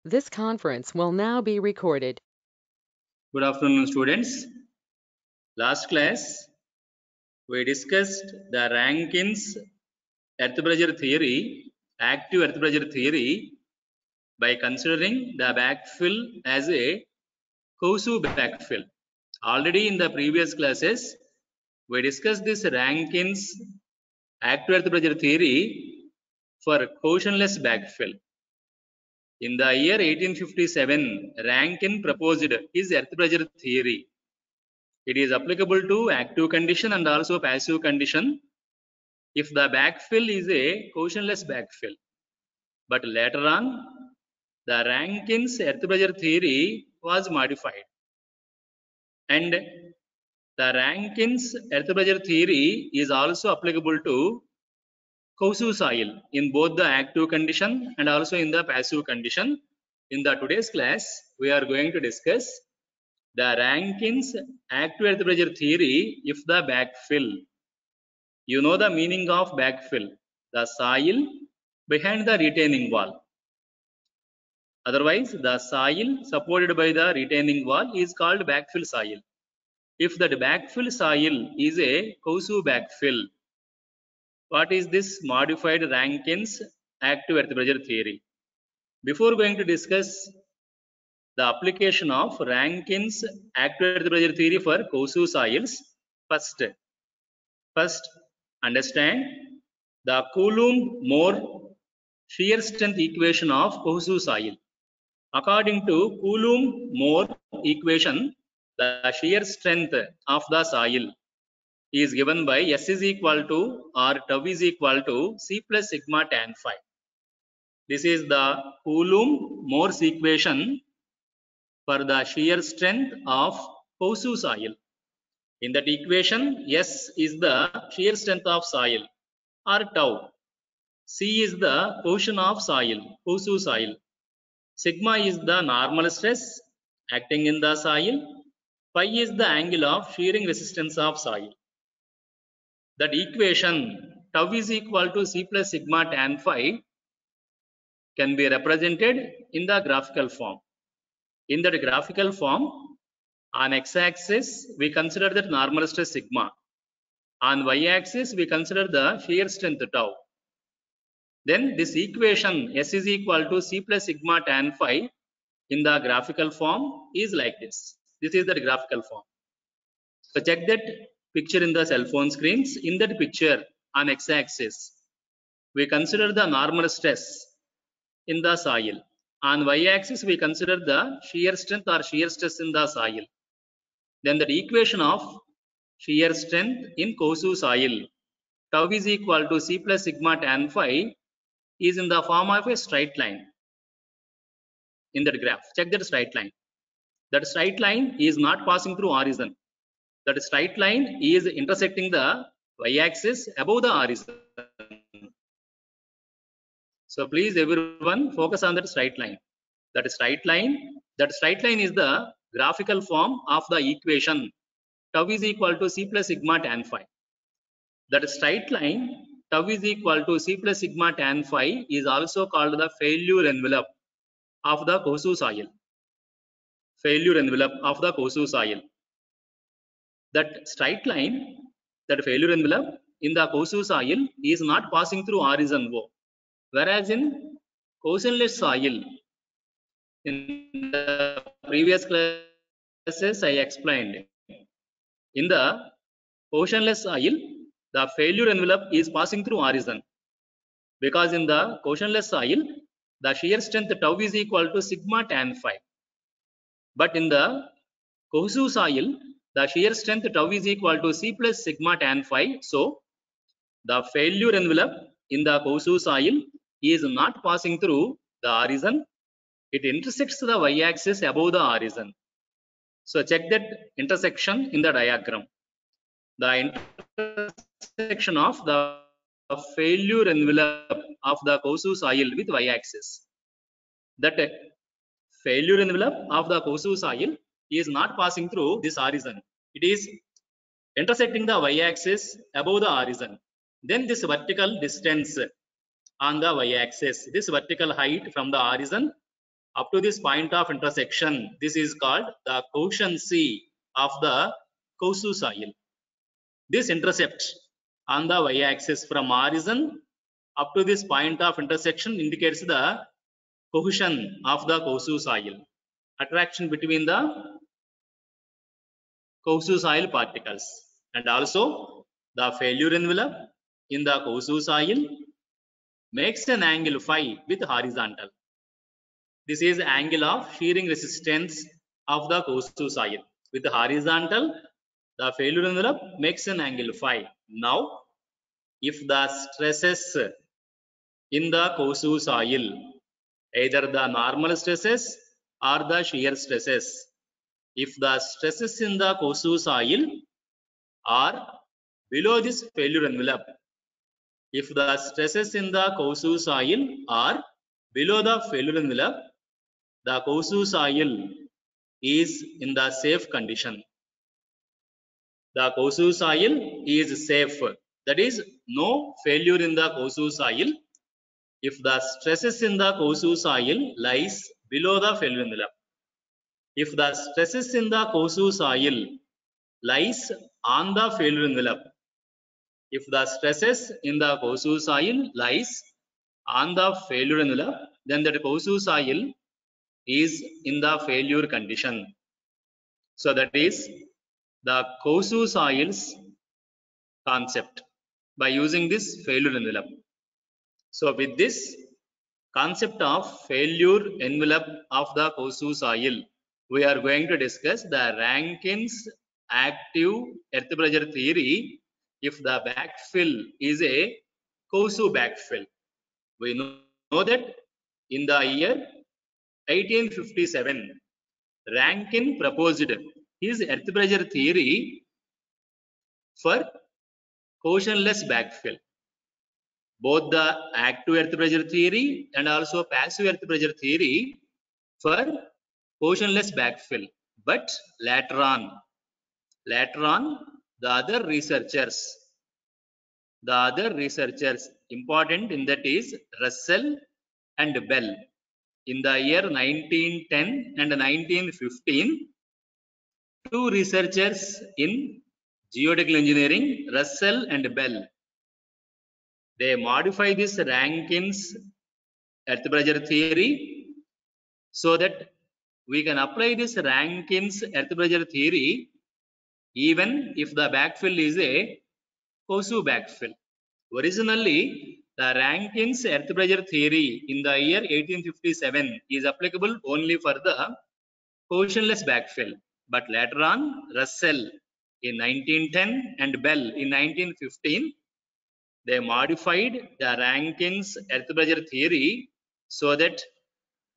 This conference will now be recorded. Good afternoon, students. Last class, we discussed the Rankins earth pressure theory, active earth pressure theory, by considering the backfill as a Kosu backfill. Already in the previous classes, we discussed this Rankins active earth pressure theory for quotientless backfill. In the year 1857, Rankine proposed his earth pressure theory. It is applicable to active condition and also passive condition if the backfill is a quotientless backfill. But later on, the Rankine's earth pressure theory was modified. And the Rankine's earth pressure theory is also applicable to Kosu soil in both the active condition and also in the passive condition. In the today's class, we are going to discuss the Rankine's active earth pressure theory if the backfill. You know the meaning of backfill, the soil behind the retaining wall. Otherwise, the soil supported by the retaining wall is called backfill soil. If that backfill soil is a Kosu backfill, what is this modified Rankine's active earth pressure theory? Before going to discuss the application of Rankine's active earth pressure theory for Kosu soils, first understand the Coulomb-Moore shear strength equation of Kosu soil. According to Coulomb-Moore equation, the shear strength of the soil is given by S is equal to or tau is equal to C plus sigma tan phi. This is the Coulomb-Moore's equation for the shear strength of Kosu soil. In that equation, S is the shear strength of soil or tau. C is the portion of soil, Kosu soil. Sigma is the normal stress acting in the soil. Phi is the angle of shearing resistance of soil. That equation tau is equal to C plus sigma tan phi can be represented in the graphical form. In that graphical form, on x-axis we consider that normal stress sigma. On y-axis we consider the shear strength tau. Then this equation S is equal to C plus sigma tan phi in the graphical form is like this. This is the graphical form. So check that picture in the cell phone screens. In that picture on x-axis, we consider the normal stress in the soil. On y-axis, we consider the shear strength or shear stress in the soil. Then the equation of shear strength in Kosu soil, tau is equal to C plus sigma tan phi, is in the form of a straight line in that graph. Check that straight line. That straight line is not passing through horizon. That straight line is intersecting the y-axis above the horizon. So please everyone focus on that straight line. That straight line is the graphical form of the equation tau is equal to C plus sigma tan phi. That straight line tau is equal to C plus sigma tan phi is also called the failure envelope of the Kosu soil. Failure envelope of the Kosu soil. That straight line, that failure envelope in the Kosu soil is not passing through horizon O. Whereas in quotientless soil, in the previous classes I explained, in the quotientless soil, the failure envelope is passing through horizon. Because in the quotientless soil, the shear strength tau is equal to sigma tan phi. But in the Kosu soil, the shear strength tau is equal to C plus sigma tan phi. So, the failure envelope in the Kosu soil is not passing through the horizon. It intersects the y-axis above the horizon. So, check that intersection in the diagram. The intersection of the failure envelope of the Kosu soil with y-axis. That failure envelope of the Kosu soil is not passing through this horizon. It is intersecting the y-axis above the horizon. Then this vertical distance on the y-axis, this vertical height from the horizon Up to this point of intersection, this is called the quiescency of the Kosu soil. This intercept on the y-axis from origin up to this point of intersection indicates the cohesion of the Kosu soil, attraction between the Kosu soil particles, and also the failure envelope in the Kosu soil makes an angle phi with horizontal. This is angle of shearing resistance of the Kosu soil. With the horizontal, the failure envelope makes an angle phi. Now, if the stresses in the Kosu soil, either the normal stresses or the shear stresses, if the stresses in the Kosu soil are below this failure envelope, if the stresses in the Kosu soil are below the failure envelope, the Kosu soil is in the safe condition. The Kosu soil is safe. That is, no failure in the Kosu soil if the stresses in the Kosu soil lies below the failure envelope. If the stresses in the Kosu soil lies on the failure envelope, if the stresses in the Kosu soil lies on the failure envelope, then that Kosu soil is in the failure condition. So that is the Kosu soils concept by using this failure envelope. So with this concept of failure envelope of the Kosu soil, we are going to discuss the Rankin's active earth pressure theory if the backfill is a Kosu backfill. We know that in the year 1857, Rankin proposed his earth pressure theory for cohesionless backfill. Both the active earth pressure theory and also passive earth pressure theory for cohesionless backfill. But later on, the other researchers, important in that is Russell and Bell. In the year 1910 and 1915, two researchers in geotechnical engineering, Russell and Bell, they modify this Rankin's earth pressure theory so that we can apply this Rankin's earth pressure theory even if the backfill is a Kosu backfill. Originally, the Rankin's earth pressure theory in the year 1857 is applicable only for the cohesionless backfill. But later on, Russell in 1910 and Bell in 1915, they modified the Rankin's earth pressure theory so that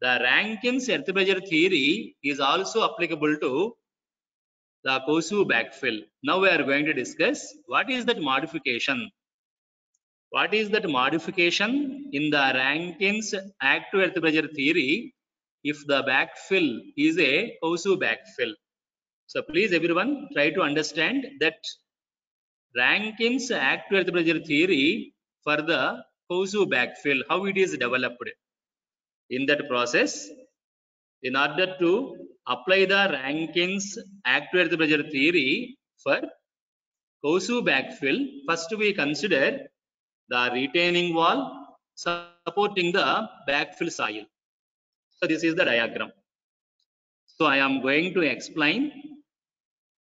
the Rankin's earth pressure theory is also applicable to the Kosu backfill. Now we are going to discuss what is that modification. What is that modification in the Rankin's active earth pressure theory if the backfill is a Kosu backfill? So please everyone try to understand that Rankin's active earth pressure theory for the Kosu backfill, how it is developed. In that process, in order to apply the Rankin's active earth pressure theory for Kosu backfill, first we consider the retaining wall supporting the backfill soil. So this is the diagram. So I am going to explain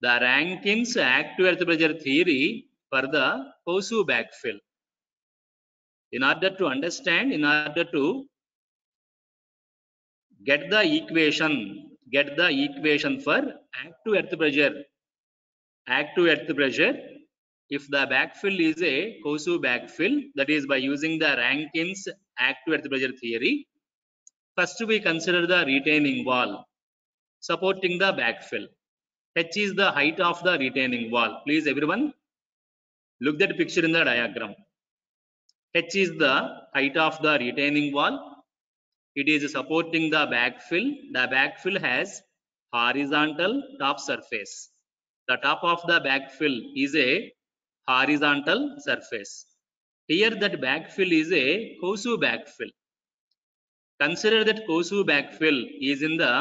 the Rankin's active earth pressure theory for the Kosu backfill. In order to understand, in order to get the equation for active earth pressure if the backfill is a Kosu backfill, that is by using the Rankin's active earth pressure theory. First we consider the retaining wall supporting the backfill. H is the height of the retaining wall. Please everyone look at the picture in the diagram. H is the height of the retaining wall. It is supporting the backfill. The backfill has horizontal top surface. The top of the backfill is a horizontal surface. Here that backfill is a Kosu backfill. Consider that Kosu backfill is in the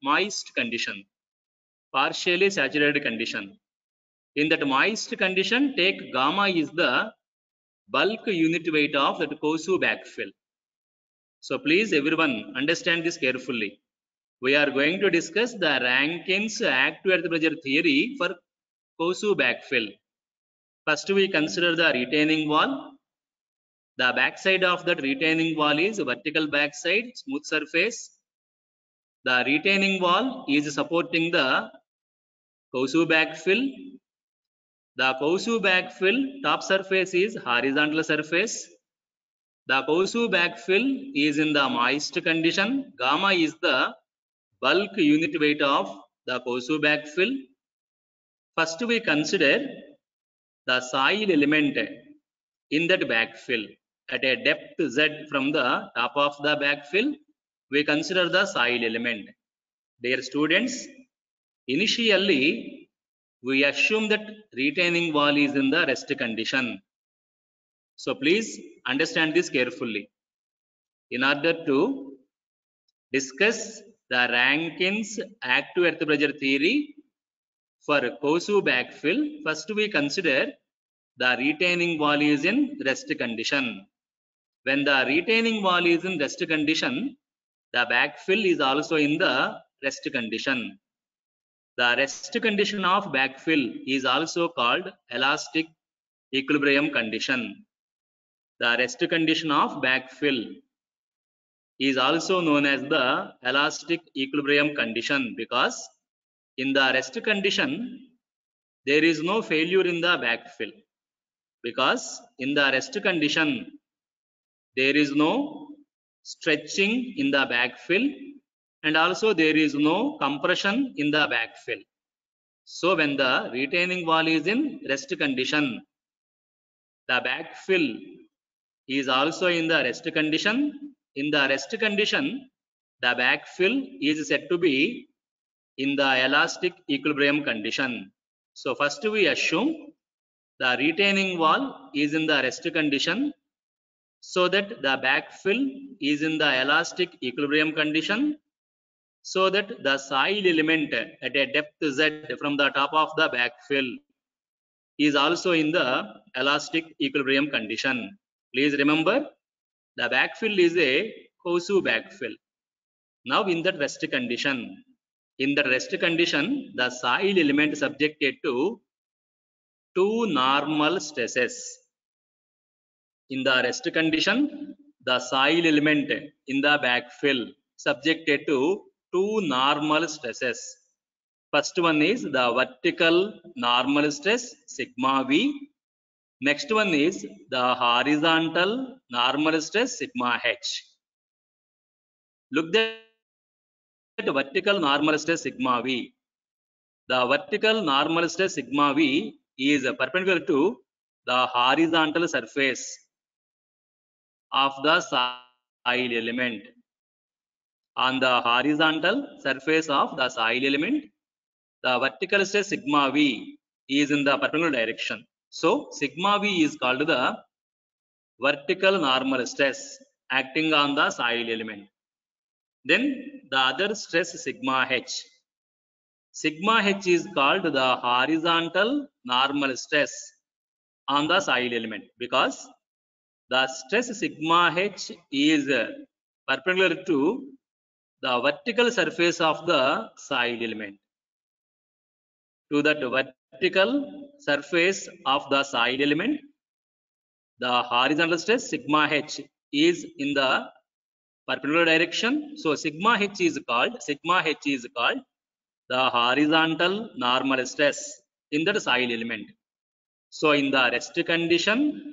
moist condition, partially saturated condition. In that moist condition, take gamma is the bulk unit weight of that Kosu backfill. So please everyone understand this carefully. We are going to discuss the Rankin's active earth pressure theory for Kosu backfill. First we consider the retaining wall. The backside of that retaining wall is vertical backside, smooth surface. The retaining wall is supporting the Kosu backfill. The Kosu backfill top surface is horizontal surface. The Kosu backfill is in the moist condition. Gamma is the bulk unit weight of the Kosu backfill. First we consider the soil element in that backfill at a depth z from the top of the backfill. We consider the soil element. Dear students, initially we assume that retaining wall is in the rest condition. So please understand this carefully. In order to discuss the Rankin's active earth pressure theory for Kosu backfill, first we consider the retaining wall is in rest condition. When the retaining wall is in rest condition, the backfill is also in the rest condition. The rest condition of backfill is also called elastic equilibrium condition. The rest condition of backfill is also known as the elastic equilibrium condition because in the rest condition there is no failure in the backfill, because in the rest condition there is no stretching in the backfill and also there is no compression in the backfill. So when the retaining wall is in rest condition, the backfill is also in the rest condition. In the rest condition, the backfill is said to be in the elastic equilibrium condition. So first we assume the retaining wall is in the rest condition, so that the backfill is in the elastic equilibrium condition, so that the soil element at a depth z from the top of the backfill is also in the elastic equilibrium condition. Please remember, the backfill is a Kosu backfill. Now in that rest condition, the soil element subjected to two normal stresses. In the rest condition, the soil element in the backfill subjected to two normal stresses. First one is the vertical normal stress sigma V. Next one is the horizontal normal stress sigma H. Look at the vertical normal stress sigma V. The vertical normal stress sigma V is perpendicular to the horizontal surface of the soil element. On the horizontal surface of the soil element, the vertical stress sigma V is in the perpendicular direction. So sigma V is called the vertical normal stress acting on the soil element. Then the other stress sigma H. Sigma H is called the horizontal normal stress on the soil element because the stress sigma H is perpendicular to the vertical surface of the soil element. To that vertical surface of the soil element, the horizontal stress sigma H is in the perpendicular direction. So sigma H is called the horizontal normal stress in the soil element. So in the rest condition,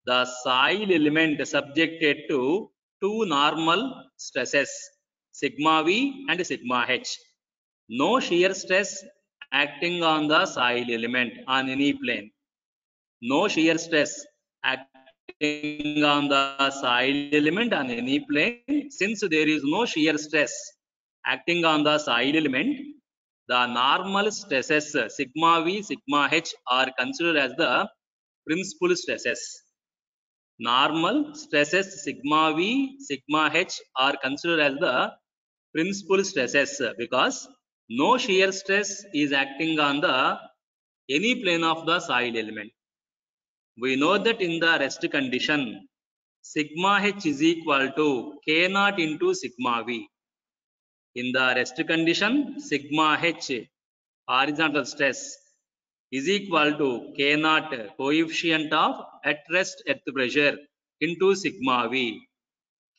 the soil element subjected to two normal stresses, sigma V and sigma H. No shear stress acting on the soil element on any plane. No shear stress acting on the soil element on any plane. Since there is no shear stress acting on the soil element, the normal stresses sigma V, sigma H are considered as the principal stresses. normal stresses sigma V, sigma H are considered as the principal stresses because no shear stress is acting on the any plane of the soil element. We know that in the rest condition, sigma H is equal to K naught into sigma V. In the rest condition, sigma H horizontal stress is equal to K naught coefficient of at rest earth pressure into sigma V.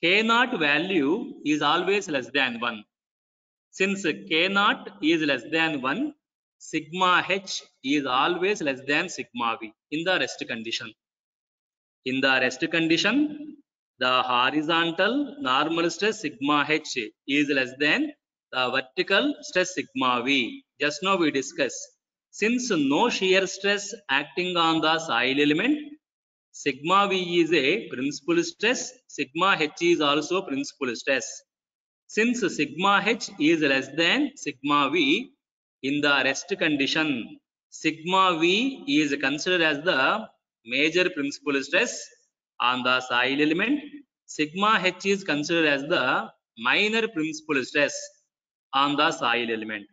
K naught value is always less than 1. Since K naught is less than 1, sigma H is always less than sigma V in the rest condition. In the rest condition, the horizontal normal stress sigma H is less than the vertical stress sigma V. Just now we discussed. Since no shear stress acting on the soil element, sigma V is a principal stress, sigma H is also principal stress. Since sigma H is less than sigma V, in the rest condition, sigma V is considered as the major principal stress on the soil element. Sigma H is considered as the minor principal stress on the soil element.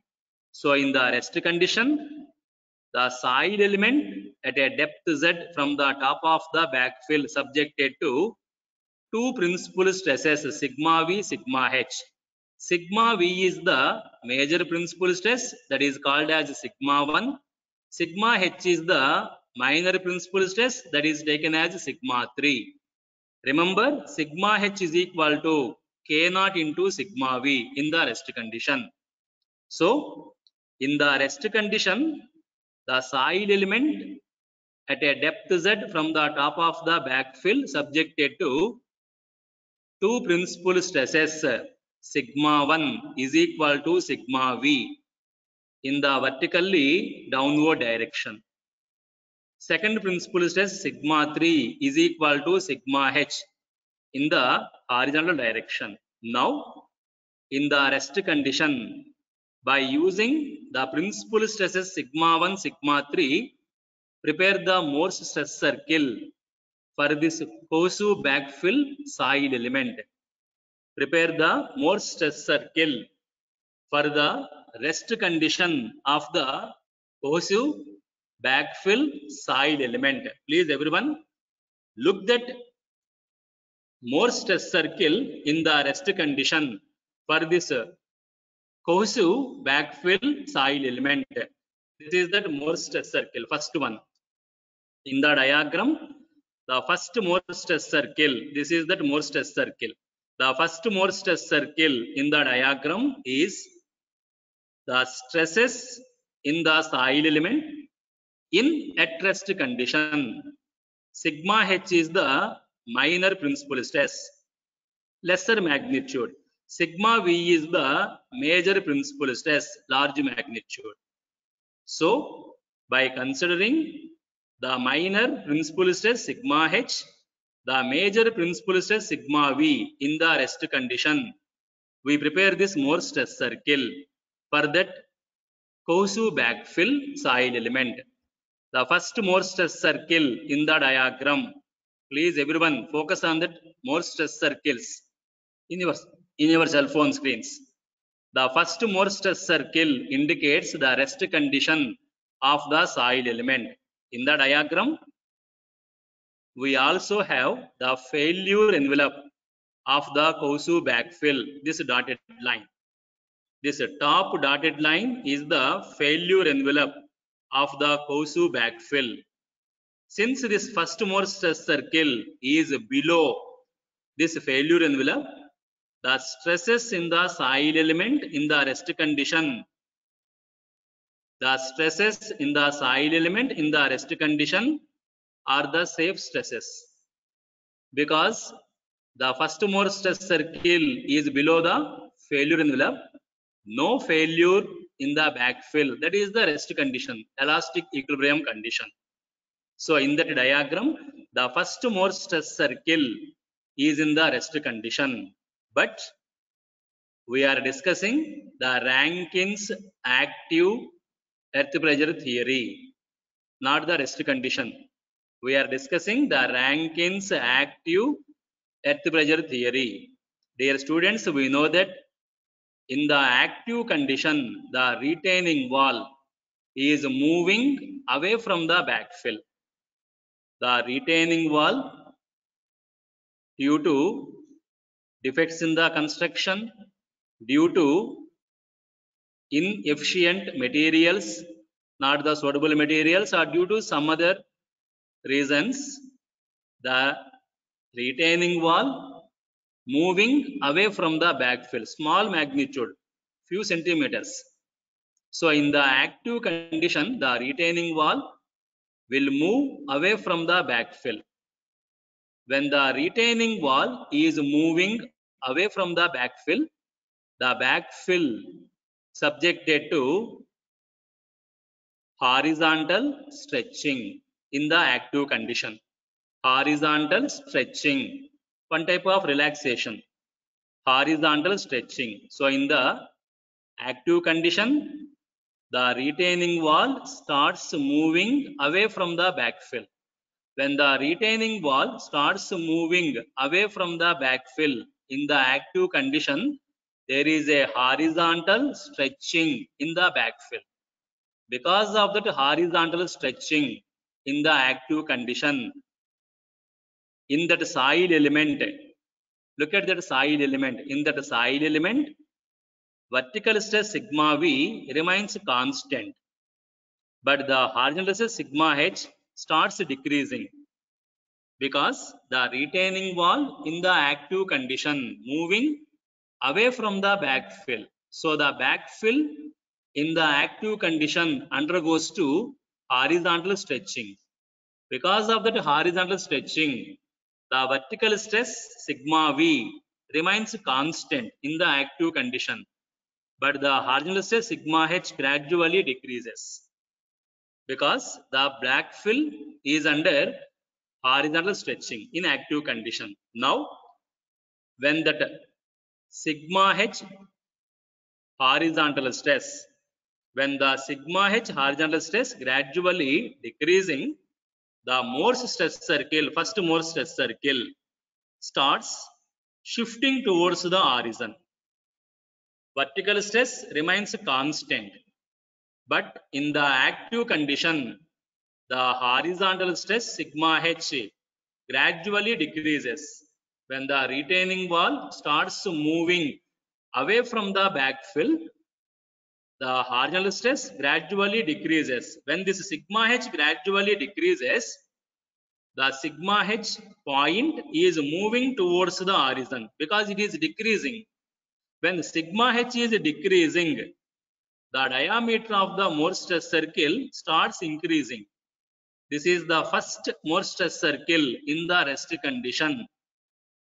So in the rest condition, the soil element at a depth Z from the top of the backfill subjected to two principal stresses sigma V, sigma H. Sigma V is the major principal stress that is called as sigma 1. Sigma H is the minor principal stress that is taken as sigma 3. Remember, sigma H is equal to K naught into sigma V in the rest condition. So, in the rest condition, the soil element at a depth Z from the top of the backfill subjected to two principal stresses sigma 1 is equal to sigma V in the vertically downward direction. Second principal stress sigma 3 is equal to sigma H in the horizontal direction. Now, in the rest condition, by using the principal stresses sigma 1, sigma 3, prepare the Morse stress circle for this Kosu backfill soil element. Prepare the Morse stress circle for the rest condition of the Kosu backfill soil element. Please everyone look that Morse stress circle in the rest condition for this Kosu backfill soil element. This is that Morse stress circle, first one. In the diagram, the first Morse stress circle, this is that Morse stress circle. The first Morse stress circle in the diagram is the stresses in the soil element in at rest condition. Sigma H is the minor principal stress, lesser magnitude. Sigma V is the major principal stress, large magnitude. So, by considering the minor principal stress sigma H, the major principal stress sigma V in the rest condition, we prepare this Morse stress circle for that Kosu backfill soil element. The first Morse stress circle in the diagram, please everyone focus on that Morse stress circles in your cell phone screens. The first Morse stress circle indicates the rest condition of the soil element. In the diagram, we also have the failure envelope of the Kosu backfill, this dotted line. This top dotted line is the failure envelope of the Kosu backfill. Since this first Morse stress circle is below this failure envelope, the stresses in the soil element in the rest condition, the stresses in the soil element in the rest condition are the safe stresses, because the first Morse stress circle is below the failure envelope, no failure in the backfill, that is the rest condition, elastic equilibrium condition. So in that diagram, the first Morse stress circle is in the rest condition, but we are discussing the Rankine's active earth pressure theory, not the rest condition. We are discussing the Rankin's active earth pressure theory. Dear students, we know that in the active condition, the retaining wall is moving away from the backfill. The retaining wall, due to defects in the construction, due to inefficient materials, not the suitable materials, or due to some other reasons, the retaining wall moving away from the backfill, small magnitude, few centimeters. So in the active condition, the retaining wall will move away from the backfill. When the retaining wall is moving away from the backfill subjected to horizontal stretching in the active condition. Horizontal stretching, one type of relaxation, horizontal stretching. So in the active condition, the retaining wall starts moving away from the backfill. When the retaining wall starts moving away from the backfill in the active condition, there is a horizontal stretching in the backfill. Because of that horizontal stretching in the active condition, in that soil element, look at that soil element. In that soil element, vertical stress sigma V remains constant, but the horizontal stress sigma H starts decreasing because the retaining wall in the active condition moving away from the backfill. So the backfill in the active condition undergoes to horizontal stretching. Because of that horizontal stretching, the vertical stress sigma V remains constant in the active condition, but the horizontal stress sigma H gradually decreases because the backfill is under horizontal stretching in active condition. Now, when that sigma H horizontal stress, when the sigma H horizontal stress gradually decreasing, the Morse stress circle, first Morse stress circle starts shifting towards the horizon. Vertical stress remains constant, but in the active condition, the horizontal stress sigma H gradually decreases when the retaining wall starts moving away from the backfill. The horizontal stress gradually decreases. When this sigma H gradually decreases, the sigma H point is moving towards the horizon because it is decreasing. When sigma H is decreasing, the diameter of the Morse stress circle starts increasing. This is the first Morse stress circle in the rest condition.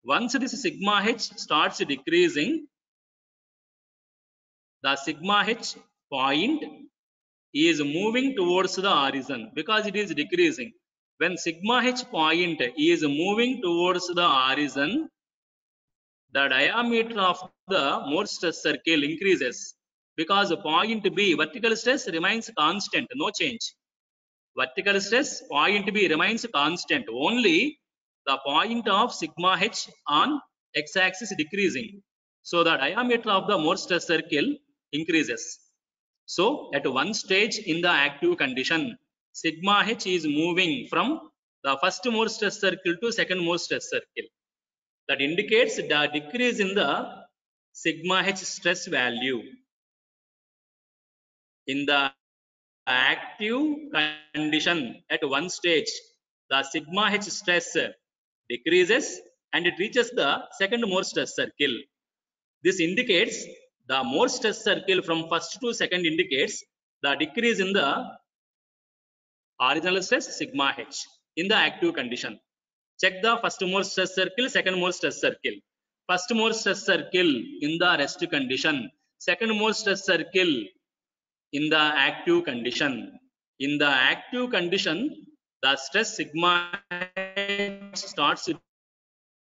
Once this sigma H starts decreasing, the sigma H point is moving towards the horizon because it is decreasing. When sigma H point is moving towards the horizon, the diameter of the Morse stress circle increases because point B, vertical stress remains constant, no change. Vertical stress point B remains constant, only the point of sigma H on x-axis decreasing. So the diameter of the Morse stress circle increases. So at one stage in the active condition, sigma H is moving from the first Morse stress circle to second Morse stress circle. That indicates the decrease in the sigma H stress value. In the active condition at one stage, the sigma H stress decreases and it reaches the second Morse stress circle. This indicates the Morse stress circle from first to second indicates the decrease in the horizontal stress sigma H in the active condition. Check the first Morse stress circle, second Morse stress circle. First Morse stress circle in the rest condition, second Morse stress circle in the active condition. In the active condition, the stress sigma starts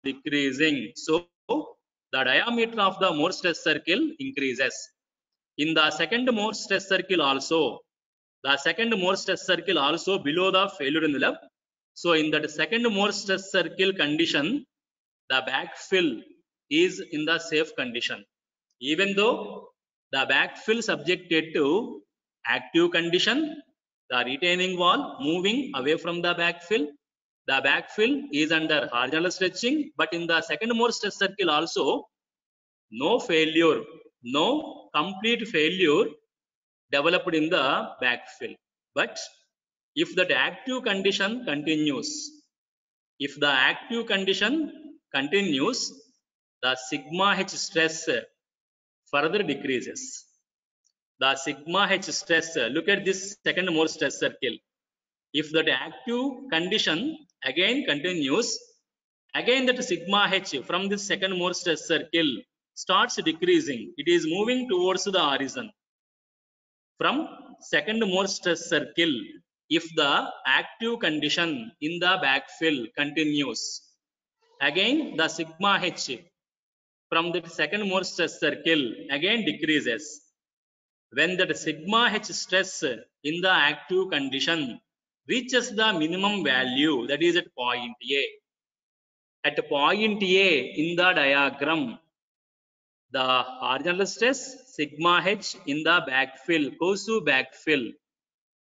decreasing. So the diameter of the Morse stress circle increases. In the second Morse stress circle also, the second Morse stress circle also below the failure envelope, So in that second more stress circle condition, the backfill is in the safe condition. Even though the backfill subjected to active condition, the retaining wall moving away from the backfill is under horizontal stretching, but in the second more stress circle also no failure, no complete failure developed in the backfill. But if that active condition continues, if the active condition continues, the sigma h stress further decreases. The sigma h stress, look at this second more stress circle. If that active condition again continues, again that sigma h from this second more stress circle starts decreasing. It is moving towards the horizon. From second more stress circle, if the active condition in the backfill continues, again the sigma h from the second more stress circle again decreases. When that sigma h stress in the active condition reaches the minimum value, that is at point A. At point A in the diagram, the horizontal stress sigma h in the backfill, Kosu backfill,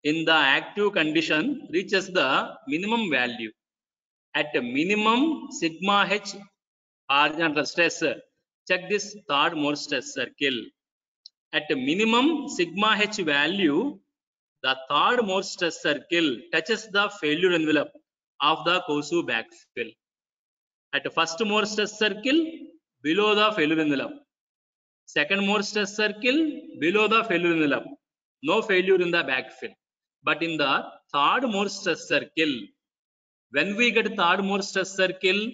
in the active condition reaches the minimum value. At minimum sigma h horizontal stress, check this third more stress circle. At minimum sigma h value, the third more stress circle touches the failure envelope of the Kosu backfill. At first more stress circle, below the failure envelope. Second more stress circle, below the failure envelope. No failure in the backfill. But in the third more stress circle, when we get third more stress circle,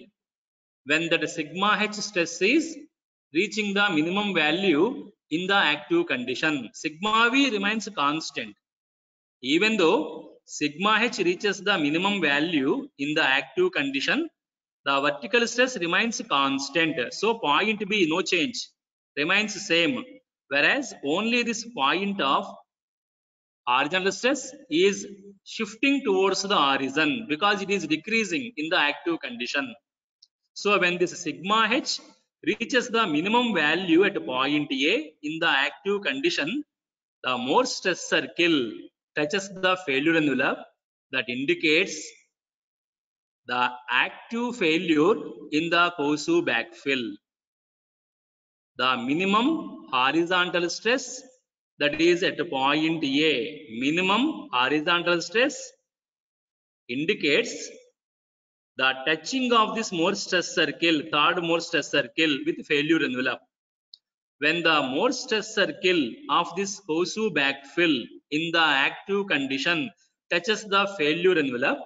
when that sigma h stress is reaching the minimum value in the active condition, sigma v remains constant. Even though sigma h reaches the minimum value in the active condition, the vertical stress remains constant. So point B, no change, remains same. Whereas only this point of horizontal stress is shifting towards the horizon because it is decreasing in the active condition. So when this sigma h reaches the minimum value at point A in the active condition, the more stress circle touches the failure envelope. That indicates the active failure in the Kosu backfill. The minimum horizontal stress, that is at point A, minimum horizontal stress indicates the touching of this more stress circle, third more stress circle with failure envelope. When the more stress circle of this Kosu backfill in the active condition touches the failure envelope,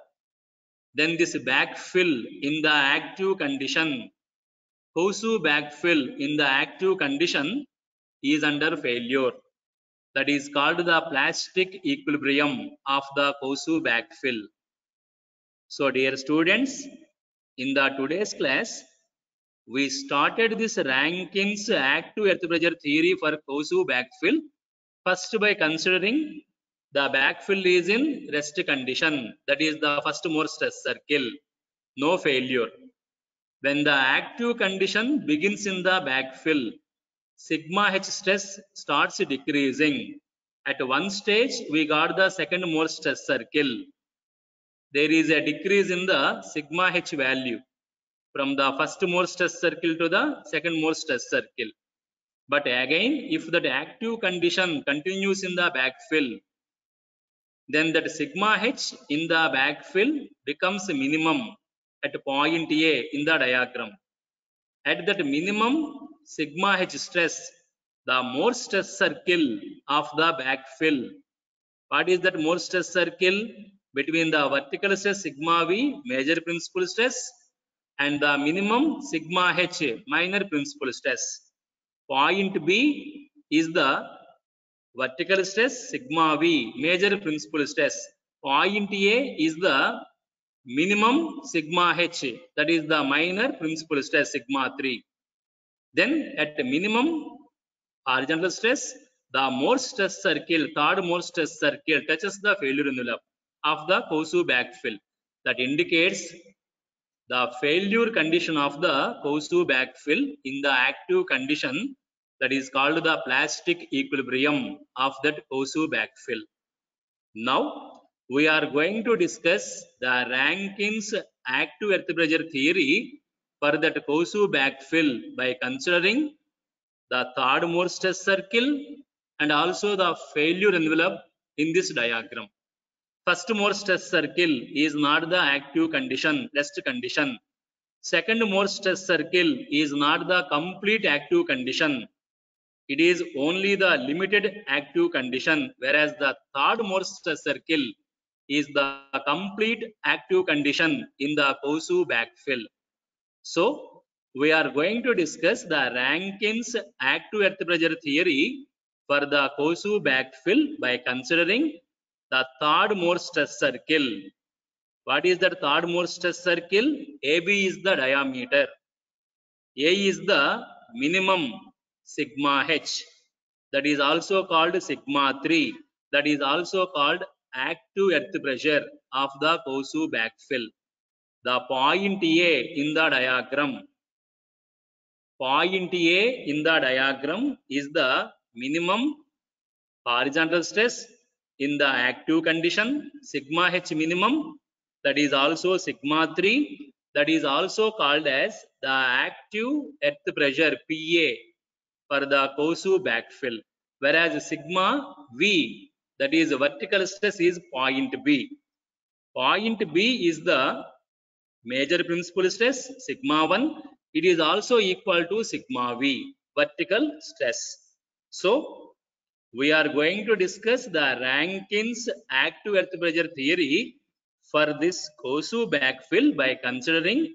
then this backfill in the active condition, Kosu backfill in the active condition is under failure. That is called the plastic equilibrium of the Kosu backfill. So dear students, in the today's class, we started this Rankin's active earth pressure theory for Kosu backfill, first by considering the backfill is in rest condition, that is the first more stress circle, no failure. When the active condition begins in the backfill, sigma h stress starts decreasing. At one stage, we got the second more stress circle. There is a decrease in the sigma h value from the first more stress circle to the second more stress circle. But again, if that active condition continues in the backfill, then that sigma h in the backfill becomes minimum at point A in the diagram. At that minimum sigma h stress, the more stress circle of the backfill. What is that more stress circle? Between the vertical stress sigma v, major principal stress, and the minimum sigma h, minor principal stress. Point B is the vertical stress sigma v, major principal stress. Point A is the minimum sigma h, that is the minor principal stress sigma 3. Then at the minimum horizontal stress, the more stress circle, third more stress circle touches the failure envelope of the Kosu backfill. that indicates the failure condition of the Kosu backfill in the active condition, that is called the plastic equilibrium of that Kosu backfill. Now we are going to discuss the Rankin's active earth pressure theory for that Kosu backfill by considering the third Mohr stress circle and also the failure envelope in this diagram. First Mohr stress circle is not the active condition, rest condition. Second Mohr stress circle is not the complete active condition. It is only the limited active condition, whereas the third Mohr stress circle is the complete active condition in the Kosu backfill. So we are going to discuss the Rankin's active earth pressure theory for the Kosu backfill by considering the third Mohr stress circle. What is that third Mohr stress circle? AB is the diameter. A is the minimum sigma h, that is also called sigma 3, that is also called active earth pressure of the Kosu backfill. The point A in the diagram, point A in the diagram is the minimum horizontal stress in the active condition, sigma h minimum, that is also sigma 3, that is also called as the active earth pressure PA for the Kosu backfill, whereas sigma V, that is vertical stress, is point B. Point B is the major principal stress, sigma 1. It is also equal to sigma V, vertical stress. So we are going to discuss the Rankin's active earth pressure theory for this Kosu backfill by considering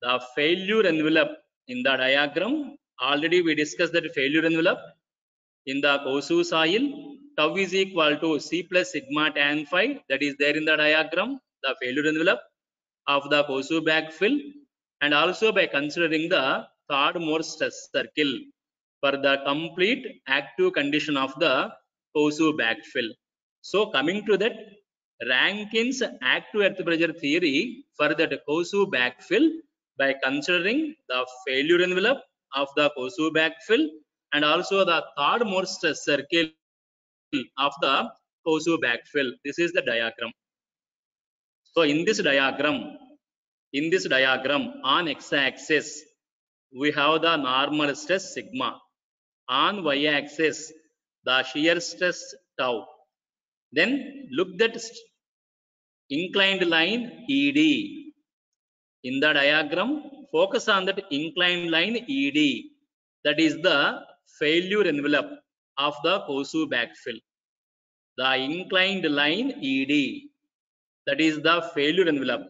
the failure envelope in the diagram. Already we discussed that failure envelope in the Kosu soil. Tau is equal to C plus sigma tan phi, that is there in the diagram, the failure envelope of the Kosu backfill, and also by considering the third Mohr stress circle for the complete active condition of the Kosu backfill. So coming to that, Rankin's active earth pressure theory for that Kosu backfill by considering the failure envelope of the Kosu backfill and also the third Mohr stress circle of the Kosu backfill. This is the diagram. So in this diagram on x-axis we have the normal stress sigma, on y-axis the shear stress tau. Then look that inclined line ED. In the diagram, focus on that inclined line ED, that is the failure envelope of the Kosu backfill. The inclined line ED, that is the failure envelope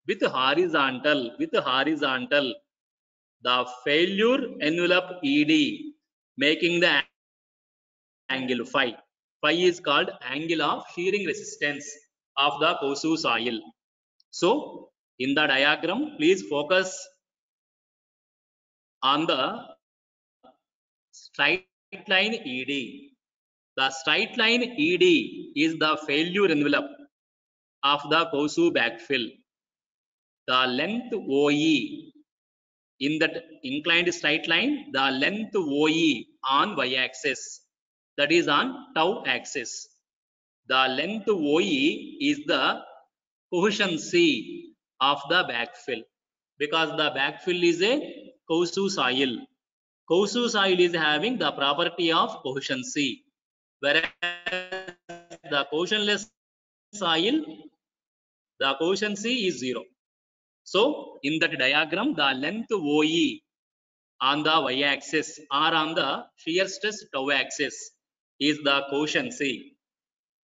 with horizontal, the failure envelope ED making the angle phi. Phi is called angle of shearing resistance of the Kosu soil. So in the diagram, please focus on the straight line ED. The straight line ED is the failure envelope of the Kosu backfill. The length OE in that inclined straight line, the length OE on y-axis, that is on tau axis. The length OE is the cohesion C of the backfill, because the backfill is a Kosu soil. Kosu soil is having the property of cohesion C, whereas the cohesionless soil, the cohesion C is 0. So in that diagram, the length OE on the y-axis or on the shear stress tau axis is the cohesion C.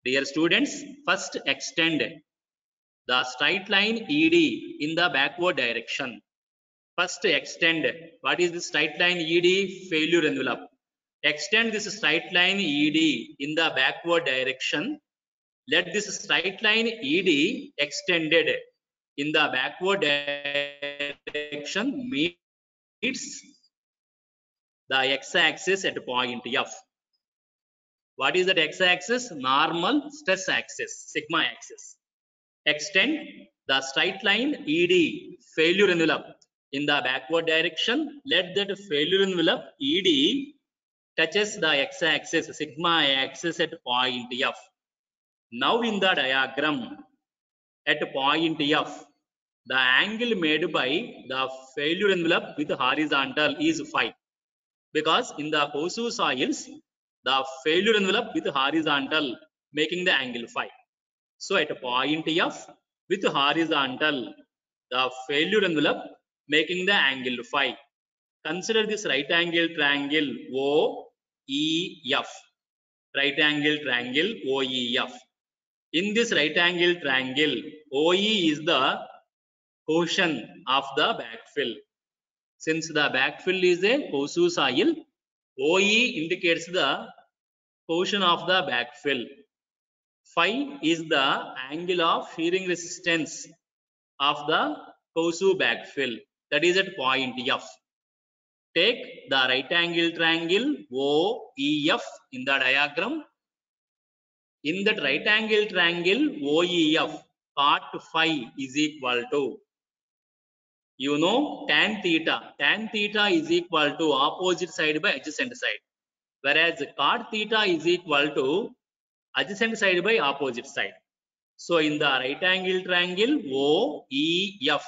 Dear students, first extend the straight line ED in the backward direction. First extend. What is the straight line ED? Failure envelope. Extend this straight line ED in the backward direction. Let this straight line ED extended in the backward direction meets the x-axis at point F. What is that x-axis? Normal stress axis, sigma axis. Extend The straight line ED, failure envelope, in the backward direction, let that failure envelope ED touches the x-axis, sigma axis at point F. Now in the diagram, at point F, the angle made by the failure envelope with horizontal is phi. Because in the Kosu soils, the failure envelope with horizontal making the angle phi. So at a point F with horizontal, the failure envelope making the angle phi. Consider this right angle triangle OEF. Right angle triangle OEF. In this right angle triangle, OE is the portion of the backfill. Since the backfill is a Kosu soil, OE indicates the portion of the backfill. Phi is the angle of shearing resistance of the Kosu backfill, that is at point F. Take the right angle triangle OEF in the diagram. In that right angle triangle OEF, cot phi is equal to, you know, tan theta. Tan theta is equal to opposite side by adjacent side, whereas cot theta is equal to adjacent side by opposite side. So in the right angle triangle OEF,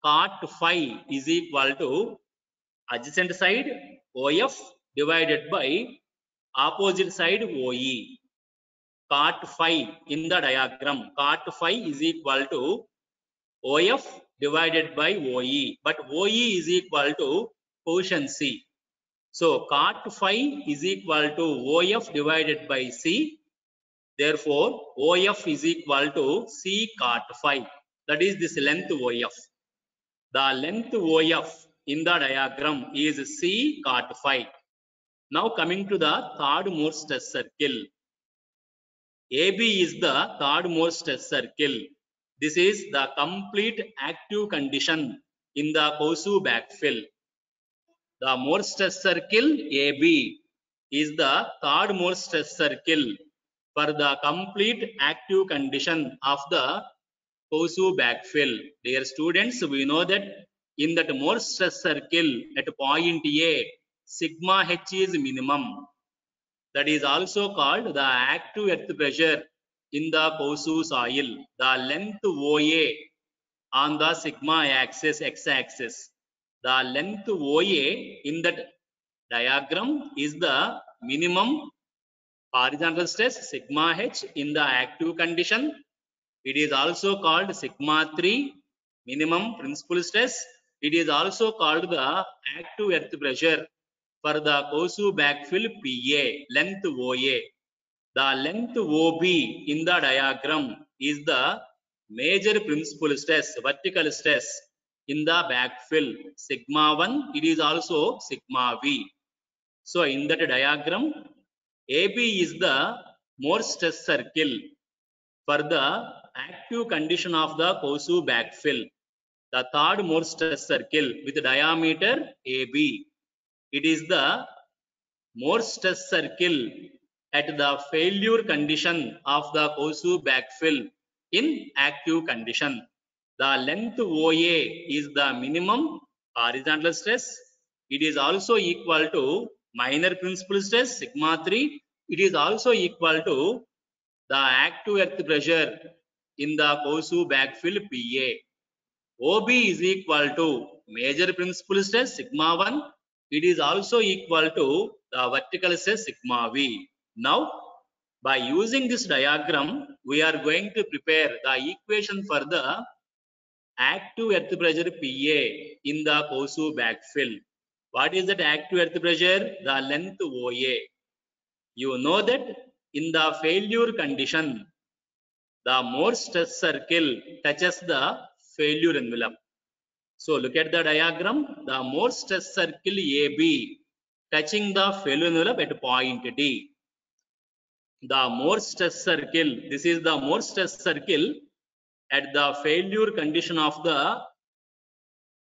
cot phi is equal to adjacent side OF divided by opposite side OE. Cot phi in the diagram, cot phi is equal to OF divided by OE, but OE is equal to portion C. So cot phi is equal to OF divided by C. Therefore, OF is equal to C cot phi. That is this length OF. The length OF in the diagram is C cot phi. Now coming to the third Morse test circle. AB is the third Morse test circle. This is the complete active condition in the Kosu backfill. The Morse test circle AB is the third Morse test circle for the complete active condition of the Kosu backfill. Dear students, we know that in that Morse test circle at point A, sigma H is minimum. That is also called the active earth pressure in the Kosu soil. The length OA on the sigma axis, x-axis. The length OA in that diagram is the minimum horizontal stress sigma H in the active condition. It is also called sigma 3 minimum principal stress. It is also called the active earth pressure for the Kosu backfill PA, length OA. The length OB in the diagram is the major principal stress, vertical stress in the backfill. Sigma 1, it is also sigma V. So in that diagram, AB is the Morse test circle for the active condition of the Kosu backfill. The third Morse test circle with diameter AB. It is the Morse test circle at the failure condition of the Kosu backfill in active condition. The length OA is the minimum horizontal stress. It is also equal to minor principal stress sigma 3. It is also equal to the active earth pressure in the Kosu backfill PA. OB is equal to major principal stress sigma 1. It is also equal to the vertical stress sigma V. Now, by using this diagram, we are going to prepare the equation for the active earth pressure PA in the Kosu backfill. What is that active earth pressure? The length OA. You know that in the failure condition, the Morse test circle touches the failure envelope. So look at the diagram. The Morse test circle AB touching the failure envelope at point D. The Morse test circle, this is the Morse test circle at the failure condition of the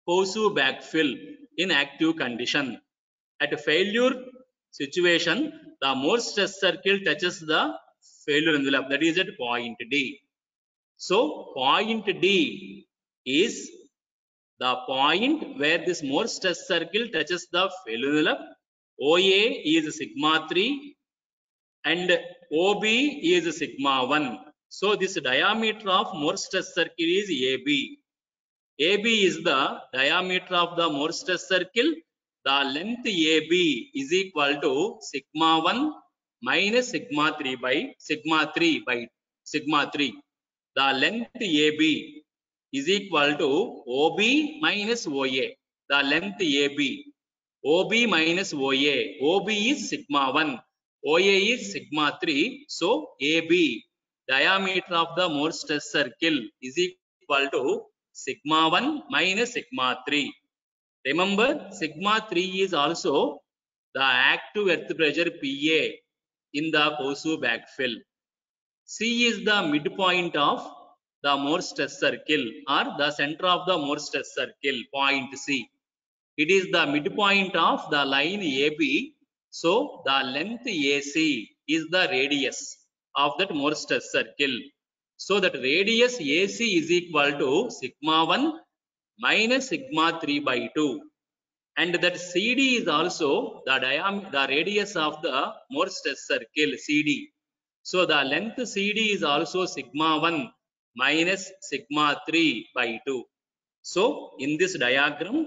Kosu backfill in active condition. At a failure situation, the Morse test circle touches the failure envelope, that is at point D. So point D is the point where this Morse test circle touches the envelope. OA is sigma 3 and OB is sigma 1. So this diameter of Morse test circle is AB. AB is the diameter of the Morse test circle. The length AB is equal to sigma 1 minus sigma 3 by sigma 3 by sigma 3. The length AB is equal to OB minus OA. The length AB. OB minus OA. OB is sigma 1. OA is sigma 3. So AB, diameter of the Morse test circle, is equal to sigma 1 minus sigma 3. Remember, sigma 3 is also the active earth pressure PA in the Kosovo backfill. C is the midpoint of the Morse test circle or the center of the Morse test circle, point C. It is the midpoint of the line AB. So the length AC is the radius of that Morse test circle. So that radius AC is equal to sigma 1 minus sigma 3 by 2. And that CD is also the radius of the Morse test circle, CD. So the length CD is also sigma 1 minus sigma 3 by 2. So in this diagram,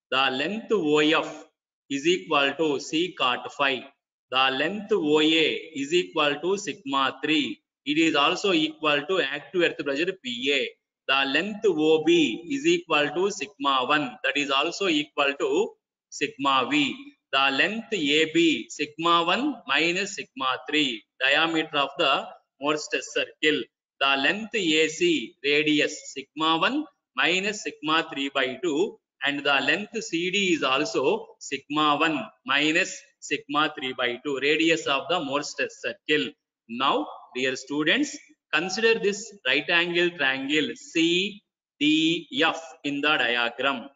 the length OF is equal to C cot phi. The length OA is equal to sigma 3. It is also equal to active earth pressure PA. The length OB is equal to sigma 1. That is also equal to sigma V. The length AB, sigma 1 minus sigma 3. Diameter of the Morse test circle. The length AC, radius, sigma 1 minus sigma 3 by 2, and the length CD is also sigma 1 minus sigma 3 by 2, radius of the Morse test circle. Now, dear students, consider this right angle triangle CDF in the diagram.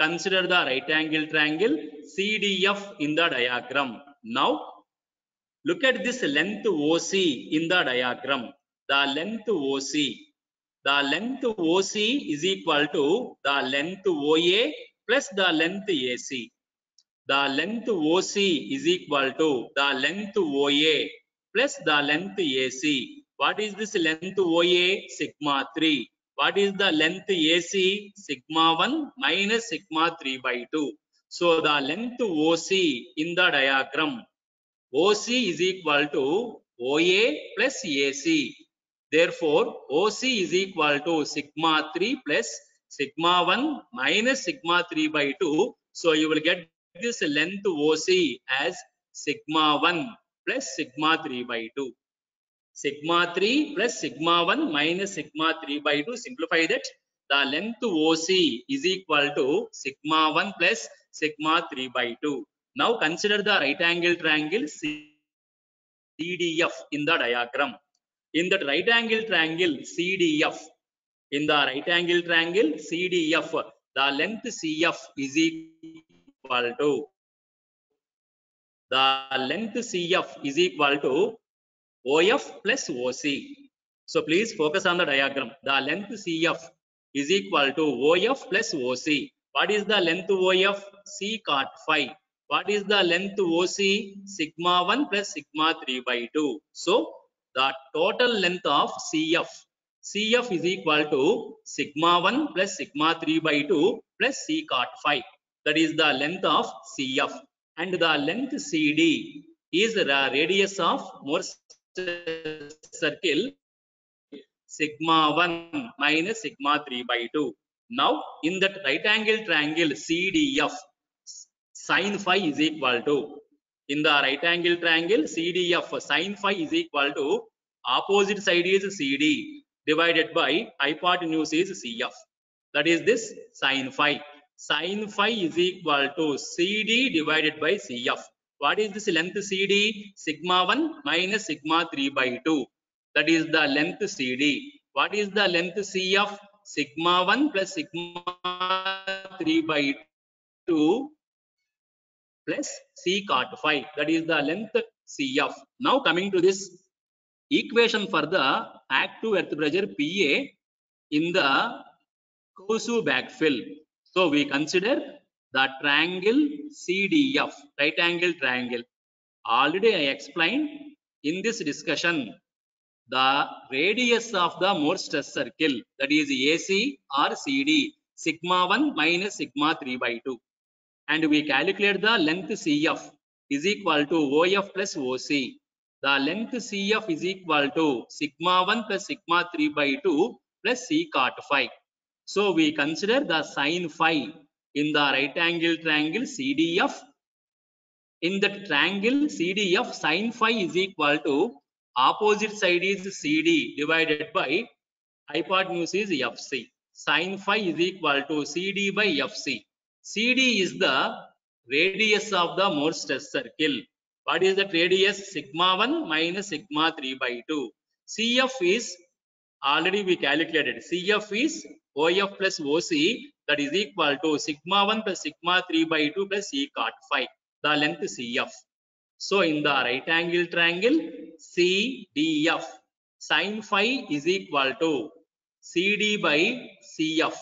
Consider the right angle triangle CDF in the diagram. Now, look at this length OC in the diagram. The length OC. The length OC is equal to the length OA plus the length AC. The length OC is equal to the length OA plus the length AC. What is this length OA? Sigma 3. What is the length AC? Sigma 1 minus sigma 3 by 2. So the length OC in the diagram, OC is equal to OA plus AC. Therefore, OC is equal to sigma 3 plus sigma 1 minus sigma 3 by 2. So you will get this length OC as sigma 1 plus sigma 3 by 2. Sigma 3 plus sigma 1 minus sigma 3 by 2. Simplify that. The length OC is equal to sigma 1 plus sigma 3 by 2. Now consider the right angle triangle CDF in the diagram. In that right angle triangle CDF, in the right angle triangle CDF, the length CF is equal to OF plus OC. So please focus on the diagram. The length CF is equal to OF plus OC. What is the length OF? C cot phi. What is the length OC? Sigma 1 plus sigma 3 by 2. So the total length of CF is equal to sigma 1 plus sigma 3 by 2 plus C cot phi. That is the length of CF. And the length CD is the radius of Morse circle, sigma 1 minus sigma 3 by 2. Now, in that right angle triangle CDF, sin phi is equal to, in the right angle triangle CDF, sin phi is equal to, opposite side is CD divided by hypotenuse is CF. That is this sin phi. Sin phi is equal to CD divided by CF. What is this length CD? Sigma 1 minus sigma 3 by 2. That is the length CD. What is the length CF? Sigma 1 plus sigma 3 by 2 plus C cot phi. That is the length CF. Now coming to this equation for the active earth pressure PA in the Kosu backfill. So we consider the triangle CDF, right angle triangle. Already I explained in this discussion the radius of the Morse stress circle, that is AC or CD, sigma 1 minus sigma 3 by 2. And we calculate the length CF is equal to OF plus OC. The length CF is equal to sigma 1 plus sigma 3 by 2 plus C cot phi. So we consider the sin phi in the right angle triangle CDF. In the triangle CDF, sin phi is equal to opposite side is CD divided by hypotenuse is FC. Sin phi is equal to CD by FC. CD is the radius of the Morse stress circle. What is that radius? Sigma 1 minus sigma 3 by 2. CF is already we calculated. CF is OF plus OC, that is equal to sigma 1 plus sigma 3 by 2 plus C cot phi, the length CF. So in the right angle triangle CDF, sin phi is equal to CD by CF.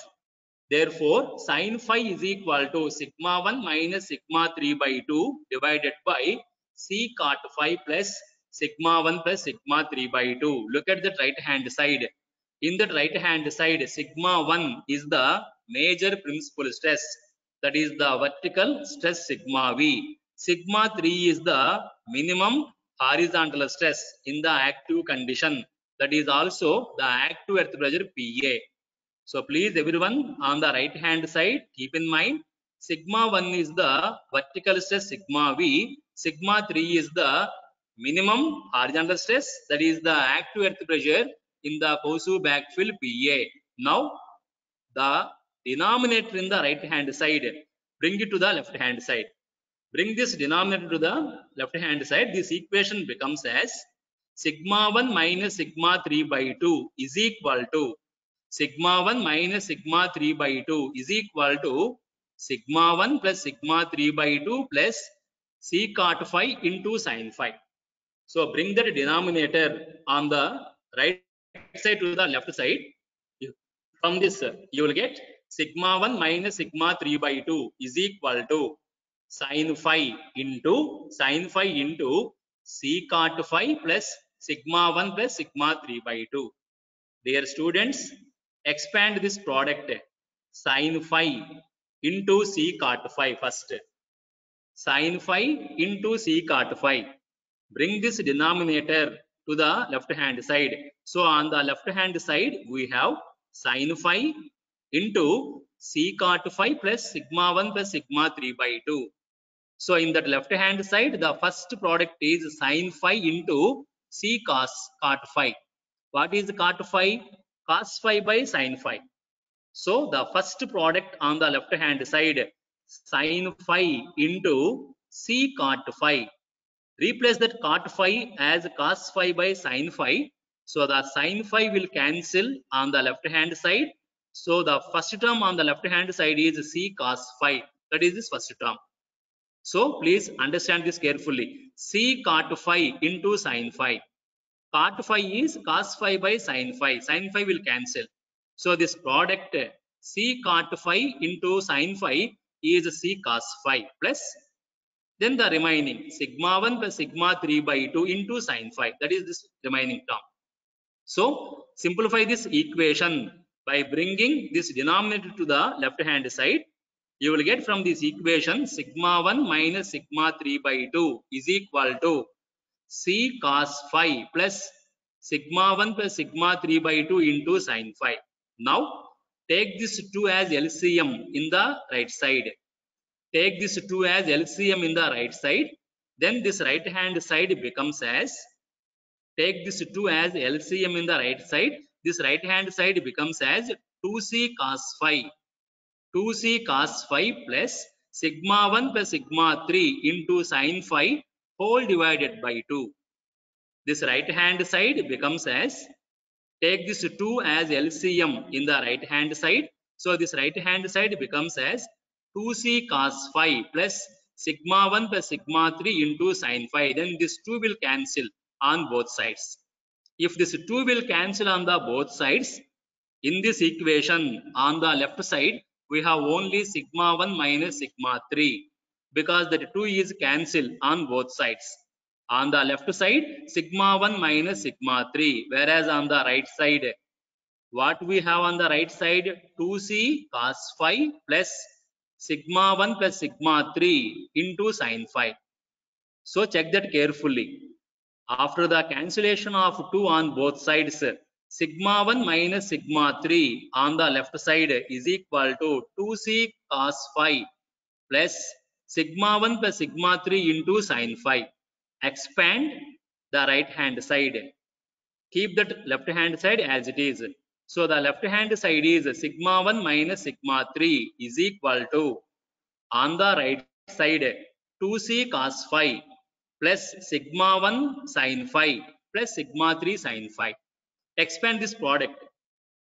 Therefore, sin phi is equal to sigma 1 minus sigma 3 by 2 divided by C cot phi plus sigma 1 plus sigma 3 by 2. Look at the right hand side. In the right hand side, sigma 1 is the major principal stress, that is the vertical stress sigma V. Sigma 3 is the minimum horizontal stress in the active condition, that is also the active earth pressure PA. So please everyone, on the right hand side keep in mind sigma 1 is the vertical stress sigma V, sigma 3 is the minimum horizontal stress, that is the active earth pressure in the Kosu backfill PA. Now the denominator in the right hand side, bring it to the left hand side. Bring this denominator to the left hand side. This equation becomes as sigma 1 minus sigma 3 by 2 is equal to sigma 1 minus sigma 3 by 2 is equal to sigma 1 plus sigma 3 by 2 plus C cot phi into sin phi. So bring that denominator on the right side to the left side. From this you will get sigma 1 minus sigma 3 by 2 is equal to sin phi into C cot phi plus sigma 1 plus sigma 3 by 2. Dear students, expand this product sin phi into C cot phi first. Sin phi into C cot phi. Bring this denominator to the left hand side. So on the left hand side we have sin phi into C cot phi plus sigma 1 plus sigma 3 by 2. So in that left hand side the first product is sin phi into C cot phi. What is cot phi? Cos phi by sin phi. So the first product on the left hand side, sin phi into C cot phi. Replace that cot phi as cos phi by sin phi. So the sin phi will cancel on the left hand side. So the first term on the left hand side is C cos phi. That is this first term. So please understand this carefully. C cot phi into sin phi. Cot phi is cos phi by sin phi. Sin phi will cancel. So this product C cot phi into sin phi is C cos phi plus then the remaining sigma 1 plus sigma 3 by 2 into sin phi. That is this remaining term. So simplify this equation by bringing this denominator to the left hand side. You will get from this equation sigma 1 minus sigma 3 by 2 is equal to C cos phi plus sigma 1 plus sigma 3 by 2 into sin phi. Now take this 2 as LCM in the right side. Take this 2 as LCM in the right side. Then this right hand side becomes as, take this 2 as LCM in the right side. This right hand side becomes as 2C cos phi. 2C cos phi plus sigma 1 plus sigma 3 into sin phi whole divided by 2. This right hand side becomes as, take this 2 as LCM in the right hand side. So this right hand side becomes as 2C cos phi plus sigma 1 plus sigma 3 into sin phi. Then this 2 will cancel on both sides. If this 2 will cancel on the both sides, in this equation on the left side, we have only sigma 1 minus sigma 3 because that 2 is cancelled on both sides. On the left side, sigma 1 minus sigma 3, whereas on the right side, what we have on the right side, 2c cos phi plus sigma 1 plus sigma 3 into sin phi. So check that carefully. After the cancellation of 2 on both sides, sigma 1 minus sigma 3 on the left side is equal to 2c cos phi plus sigma 1 plus sigma 3 into sin phi. Expand the right hand side. Keep that left hand side as it is. So the left hand side is sigma 1 minus sigma 3 is equal to, on the right side, 2c cos phi plus sigma 1 sin phi plus sigma 3 sin phi. Expand this product.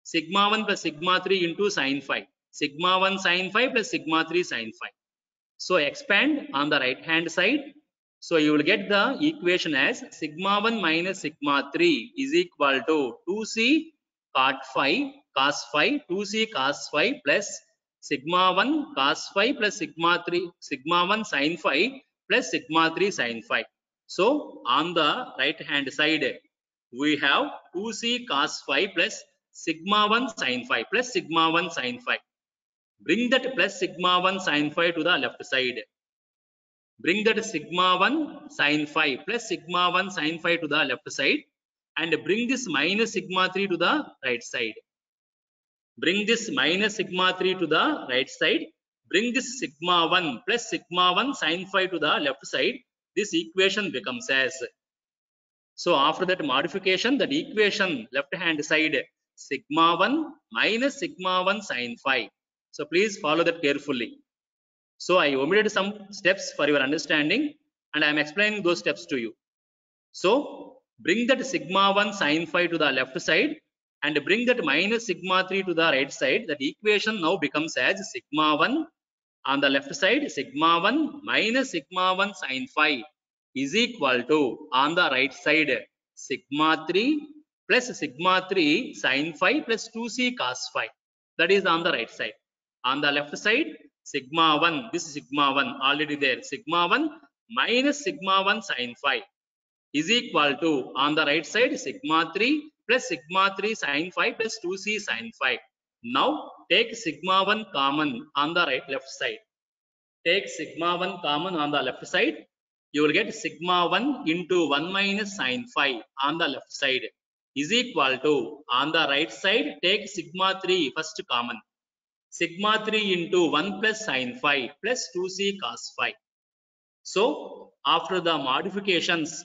Sigma 1 plus sigma 3 into sin phi. Sigma 1 sin phi plus sigma 3 sin phi. So expand on the right hand side. So you will get the equation as sigma 1 minus sigma 3 is equal to 2c cot phi cos phi 2c cos phi plus sigma 1 cos phi plus sigma 3 sigma 1 sin phi plus sigma 3 sin phi. So on the right hand side we have 2c cos phi plus sigma 1 sin phi plus sigma 1 sin phi. Bring that plus sigma 1 sin phi to the left side. Bring that sigma 1 sin phi plus sigma 1 sin phi to the left side and bring this minus sigma 3 to the right side. Bring this minus sigma 3 to the right side. Bring this sigma 1 plus sigma 1 sin phi to the left side. This equation becomes as. So after that modification, that equation left hand side sigma 1 minus sigma 1 sin phi. So please follow that carefully. So I omitted some steps for your understanding and I am explaining those steps to you. So bring that sigma 1 sin phi to the left side and bring that minus sigma 3 to the right side. That equation now becomes as sigma 1 on the left side, sigma 1 minus sigma 1 sin phi is equal to, on the right side, sigma 3 plus sigma 3 sin phi plus 2c cos phi. That is on the right side. On the left side, sigma 1, this is sigma 1 already there, sigma 1 minus sigma 1 sin phi is equal to, on the right side, sigma 3 plus sigma 3 sin phi plus 2c sin phi. Now take sigma 1 common on the left side. Take sigma 1 common on the left side. You will get sigma 1 into 1 minus sin phi on the left side is equal to, on the right side, take sigma 3 first common. Sigma 3 into 1 plus sin phi plus 2c cos phi. So after the modifications,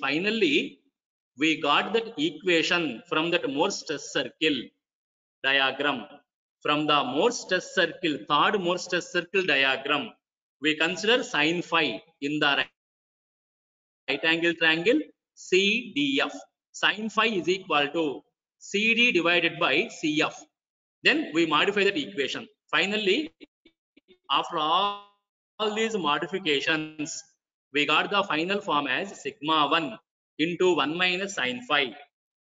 finally we got that equation from that Morse test circle diagram. From the Morse test circle, third Morse test circle diagram, we consider sin phi in the right angle triangle CDF. Sin phi is equal to CD divided by CF. Then we modify that equation. Finally, after all these modifications, we got the final form as sigma 1 into 1 minus sin phi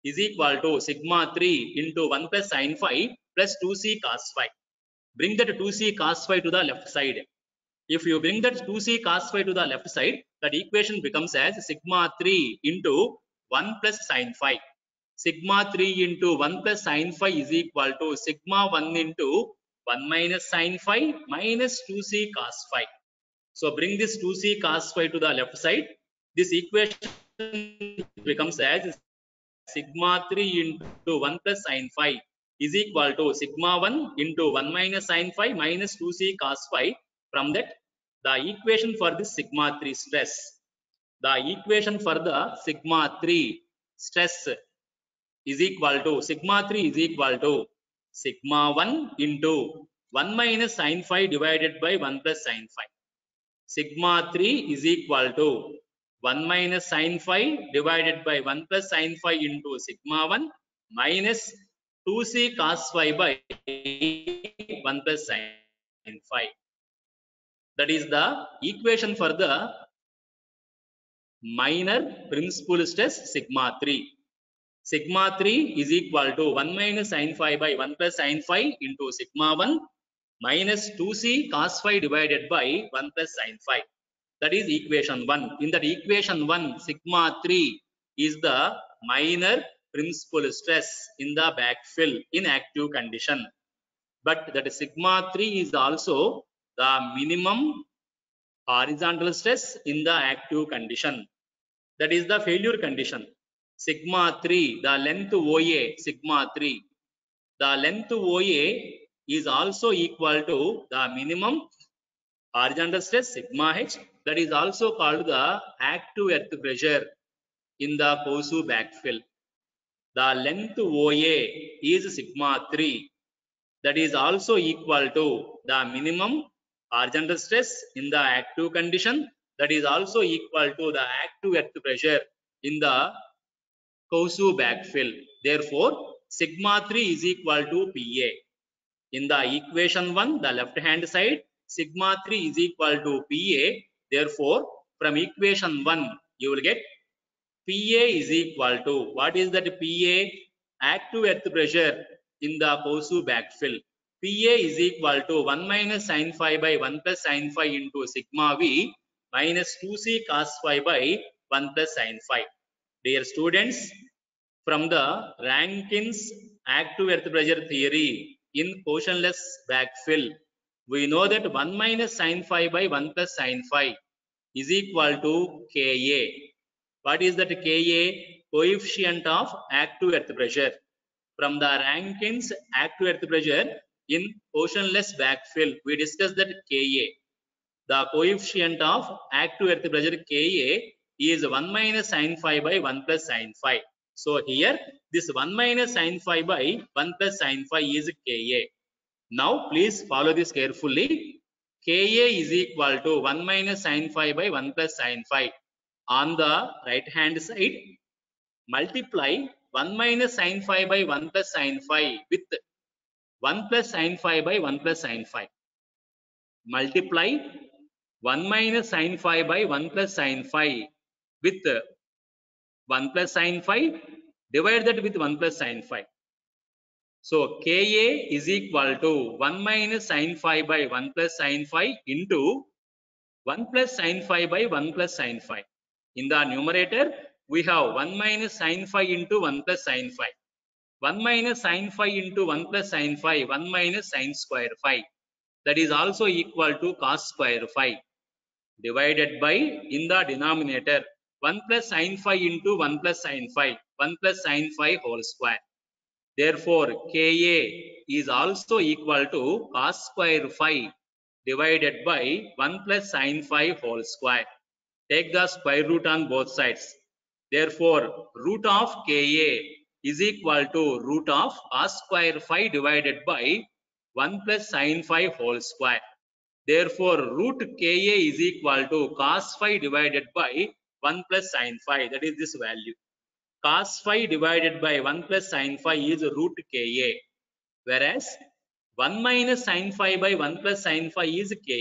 is equal to sigma 3 into 1 plus sin phi plus 2c cos phi. Bring that 2c cos phi to the left side. If you bring that 2c cos phi to the left side, that equation becomes as sigma 3 into 1 plus sin phi. Sigma 3 into 1 plus sin phi is equal to sigma 1 into 1 minus sin phi minus 2c cos phi. So bring this 2c cos phi to the left side. This equation becomes as sigma 3 into 1 plus sin phi is equal to sigma 1 into 1 minus sin phi minus 2c cos phi. From that, the equation for this sigma 3 stress, the equation for the sigma 3 stress is equal to, sigma 3 is equal to sigma 1 into 1 minus sin phi divided by 1 plus sin phi. Sigma 3 is equal to 1 minus sin phi divided by 1 plus sin phi into sigma 1 minus 2c cos phi by 1 plus sin phi. That is the equation for the minor principal stress sigma 3. Sigma 3 is equal to 1 minus sin phi by 1 plus sin phi into sigma 1 minus 2c cos phi divided by 1 plus sin phi. That is equation 1. In that equation 1, sigma 3 is the minor principal stress in the backfill in active condition. But that sigma 3 is also the minimum horizontal stress in the active condition. That is the failure condition. Sigma 3, the length OA, sigma 3. The length OA is also equal to the minimum horizontal stress sigma h, that is also called the active earth pressure in the Kosu backfill. The length OA is sigma 3, that is also equal to the minimum horizontal stress in the active condition, that is also equal to the active earth pressure in the Kosu backfill. Therefore, sigma 3 is equal to PA. In the equation 1, the left hand side, sigma 3 is equal to PA. Therefore, from equation 1, you will get PA is equal to, what is that PA? Active earth pressure in the Kosu backfill. PA is equal to 1 minus sin phi by 1 plus sin phi into sigma V minus 2c cos phi by 1 plus sin phi. Dear students, from the Rankin's active earth pressure theory in portionless backfill, we know that 1 minus sin phi by 1 plus sin phi is equal to Ka. What is that Ka? Coefficient of active earth pressure. From the Rankin's active earth pressure in portionless backfill, we discussed that Ka. The coefficient of active earth pressure Ka is 1 minus sin phi by 1 plus sin phi. So here this 1 minus sin phi by 1 plus sin phi is Ka. Now please follow this carefully. Ka is equal to 1 minus sin phi by 1 plus sin phi. On the right hand side, multiply 1 minus sin phi by 1 plus sin phi with 1 plus sin phi by 1 plus sin phi. Multiply 1 minus sin phi by 1 plus sin phi with 1 plus sin phi, divide that with 1 plus sin phi. So Ka is equal to 1 minus sin phi by 1 plus sin phi into 1 plus sin phi by 1 plus sin phi. In the numerator, we have 1 minus sin phi into 1 plus sin phi. 1 minus sin phi into 1 plus sin phi, 1 minus sin square phi. That is also equal to cos square phi. Divided by, in the denominator, 1 plus sin phi into 1 plus sin phi, 1 plus sin phi whole square. Therefore, Ka is also equal to cos square phi divided by 1 plus sin phi whole square. Take the square root on both sides. Therefore, root of Ka is equal to root of cos square phi divided by 1 plus sin phi whole square. Therefore, root Ka is equal to cos phi divided by 1 plus sin phi. That is this value. Cos phi divided by 1 plus sin phi is root Ka. Whereas 1 minus sin phi by 1 plus sin phi is Ka.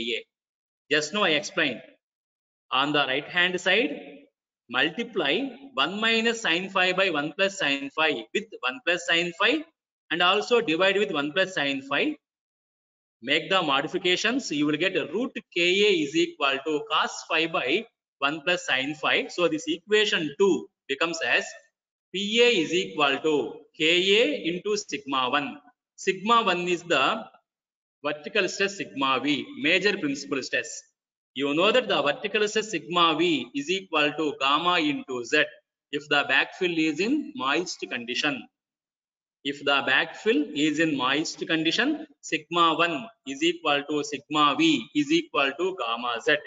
Just now I explained. On the right hand side, multiply 1 minus sin phi by 1 plus sin phi with 1 plus sin phi and also divide with 1 plus sin phi. Make the modifications, you will get root Ka is equal to cos phi by 1 plus sin phi. So this equation 2 becomes as Pa is equal to Ka into sigma 1. Sigma 1 is the vertical stress sigma V, major principal stress. You know that the vertical stress sigma V is equal to gamma into Z if the backfill is in moist condition. If the backfill is in moist condition, sigma 1 is equal to sigma V is equal to gamma Z.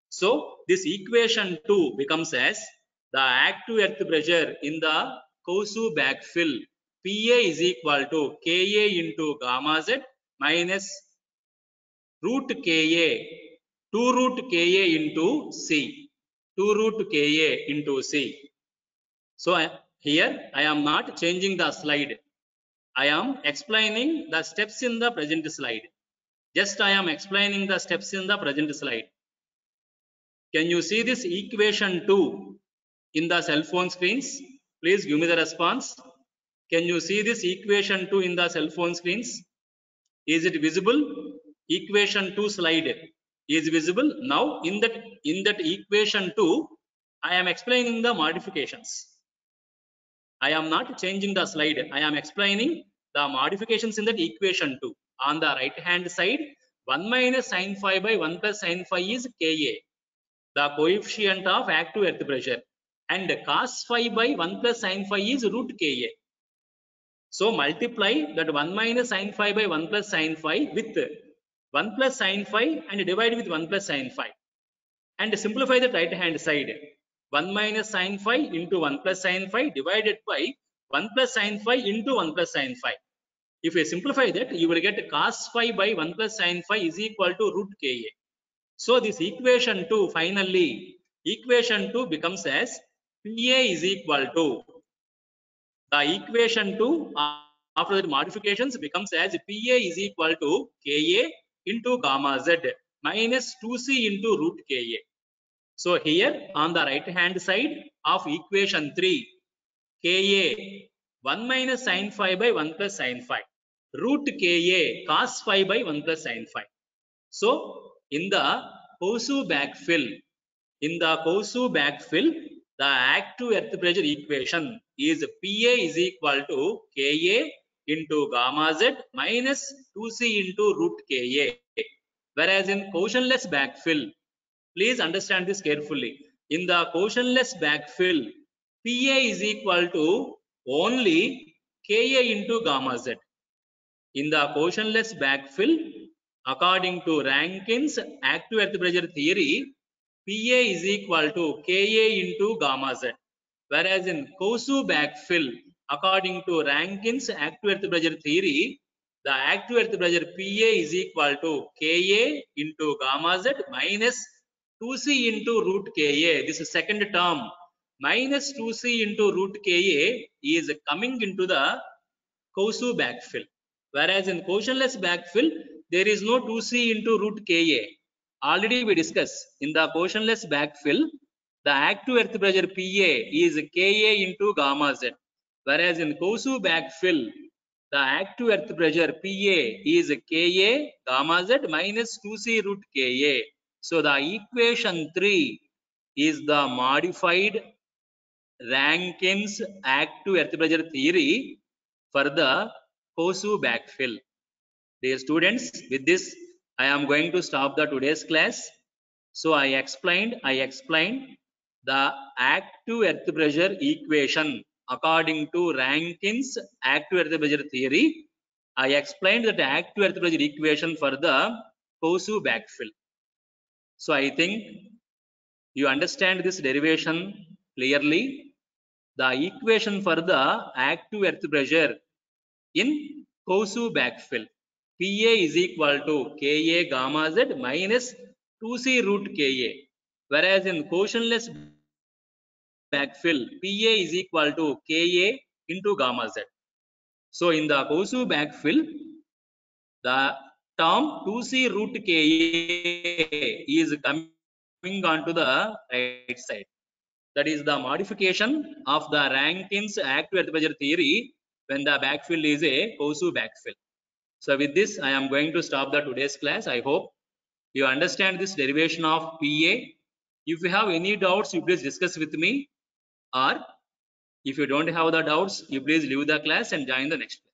So this equation 2 becomes as the active earth pressure in the Kosu backfill Pa is equal to Ka into gamma Z minus root Ka, 2 root Ka into C, 2 root Ka into C. So here I am not changing the slide. I am explaining the steps in the present slide. Just I am explaining the steps in the present slide. Can you see this equation 2 in the cell phone screens? Please give me the response. Can you see this equation 2 in the cell phone screens? Is it visible? Equation 2 slide is visible. Now in that equation 2, I am explaining the modifications. I am not changing the slide. I am explaining the modifications in that equation 2. On the right hand side, 1 minus sin phi by 1 plus sin phi is Ka, the coefficient of active earth pressure, and cos phi by 1 plus sin phi is root Ka. So multiply that 1 minus sin phi by 1 plus sin phi with 1 plus sin phi and divide with 1 plus sin phi, and simplify the right hand side. 1 minus sin phi into 1 plus sin phi divided by 1 plus sin phi into 1 plus sin phi. If you simplify that, you will get cos phi by 1 plus sin phi is equal to root Ka. So this equation 2, finally, equation 2 becomes as Pa is equal to, the equation 2 after the modifications becomes as Pa is equal to Ka into gamma z minus 2c into root Ka. So here on the right hand side of equation 3, Ka 1 minus sin phi by 1 plus sin phi, root Ka cos phi by 1 plus sin phi. So in the Kosu backfill, the active earth pressure equation is Pa is equal to Ka into gamma z minus 2c into root Ka. Whereas in Cauchy-less backfill, please understand this carefully. In the Cauchy-less backfill, Pa is equal to only Ka into gamma z. In the Cauchy-less backfill, according to Rankin's active earth pressure theory, Pa is equal to Ka into gamma z. Whereas in Kosu backfill, according to Rankin's active earth pressure theory, the active earth pressure Pa is equal to Ka into gamma z minus 2c into root Ka. This is second term. Minus 2c into root Ka is coming into the Kosu backfill. Whereas in Cauchy-less backfill, there is no 2c into root Ka. Already we discussed in the Cauchy-less backfill, the active earth pressure Pa is Ka into gamma z. Whereas in Kosu backfill, the active earth pressure Pa is Ka gamma z minus 2c root Ka. So the equation 3 is the modified Rankin's active earth pressure theory for the Kosu backfill. Dear students, with this I am going to stop the today's class. So I explained the active earth pressure equation according to Rankin's active earth pressure theory. I explained that active earth pressure equation for the Kosu backfill. So I think you understand this derivation clearly. The equation for the active earth pressure in Kosu backfill, Pa is equal to Ka gamma z minus 2c root Ka. Whereas in Cauchy-less backfill, Pa is equal to Ka into gamma z. So in the Kosu backfill, the term 2c root Ka is coming onto the right side. That is the modification of the Rankin's active earth pressure theory when the backfill is a Kosu backfill. So with this, I am going to stop the today's class. I hope you understand this derivation of Pa. If you have any doubts, you please discuss with me, or if you don't have the doubts, you please leave the class and join the next class.